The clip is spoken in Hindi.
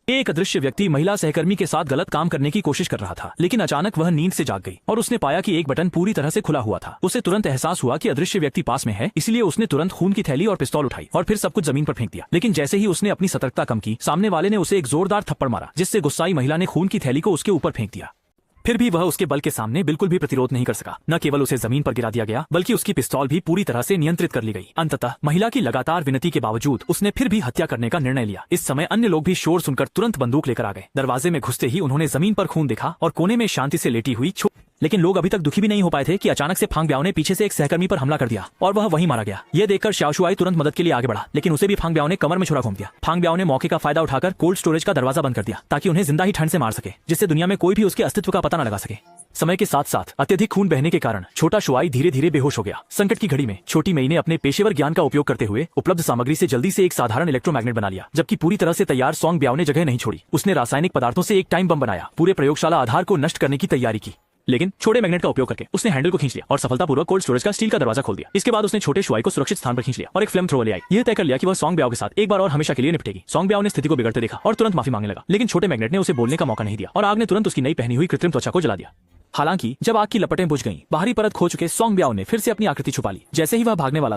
एक अदृश्य व्यक्ति महिला सहकर्मी के साथ गलत काम करने की कोशिश कर रहा था, लेकिन अचानक वह नींद से जाग गई और उसने पाया कि एक बटन पूरी तरह से खुला हुआ था। उसे तुरंत एहसास हुआ कि अदृश्य व्यक्ति पास में है, इसलिए उसने तुरंत खून की थैली और पिस्तौल उठाई और फिर सब कुछ जमीन पर फेंक दिया। लेकिन जैसे ही उसने अपनी सतर्कता कम की, सामने वाले ने उसे एक जोरदार थप्पड़ मारा, जिससे गुस्साई महिला ने खून की थैली को उसके ऊपर फेंक दिया। फिर भी वह उसके बल के सामने बिल्कुल भी प्रतिरोध नहीं कर सका। न केवल उसे जमीन पर गिरा दिया गया, बल्कि उसकी पिस्तौल भी पूरी तरह से नियंत्रित कर ली गई। अंततः महिला की लगातार विनती के बावजूद उसने फिर भी हत्या करने का निर्णय लिया। इस समय अन्य लोग भी शोर सुनकर तुरंत बंदूक लेकर आ गए। दरवाजे में घुसते ही उन्होंने जमीन पर खून देखा और कोने में शांति से लेटी हुई लेकिन लोग अभी तक दुखी भी नहीं हो पाए थे कि अचानक से फांग ब्याओ ने पीछे से एक सहकर्मी पर हमला कर दिया और वह वहीं मारा गया। यह देखकर शाओशुआई तुरंत मदद के लिए आगे बढ़ा, लेकिन उसे भी फांग ब्याओ ने कमर में छुरा घूम दिया। फांग ब्याओ ने मौके का फायदा उठाकर कोल्ड स्टोरेज का दरवाजा बंद कर दिया ताकि उन्हें जिंदा ही ठंड से मार सके, जिससे दुनिया में कोई भी उसके अस्तित्व का पता न लगा सके। समय के साथ साथ अत्यधिक खून बहने के कारण छोटा शुआई धीरे धीरे बेहोश हो गया। संकट की घड़ी में छोटी मई ने अपने पेशेवर ज्ञान का उपयोग करते हुए उपलब्ध सामग्री से जल्दी से एक साधारण इलेक्ट्रोमैग्नेट बना लिया। जबकि पूरी तरह से तैयार सॉन्ग ब्याओ ने जगह नहीं छोड़ी। उसने रासायनिक पदार्थों से एक टाइम बम बनाया, पूरे प्रयोगशाला आधार को नष्ट करने की तैयारी की। लेकिन छोटे मैग्नेट का उपयोग करके उसने हैंडल को खींच लिया और सफलतापूर्वक कोल्ड स्टोरेज का स्टील का दरवाजा खोल दिया। इसके बाद उसने छोटे शुआई को सुरक्षित स्थान पर खींच लिया और एक फ्लेम थ्रोवर ले आई। यह तय कर लिया कि वह सॉन्ग ब्याओ के साथ एक बार और हमेशा के लिए निपटेगी। सॉन्ग ब्याओ ने स्थिति को बिगड़ते देखा और तुरंत माफी मांगने लगा, लेकिन छोटे मैग्नेट ने उसे बोलने का मौका नहीं दिया और आग ने तुरंत उसकी नई पहनी हुई कृत्रिम त्वचा को जला दिया। हालांकि जब आग की लपटें बुझ गईं, बाहरी परत खो चुके सॉन्ग ब्याओ ने फिर से अपनी आकृति छुपा ली। जैसे ही वह भागने वाला था,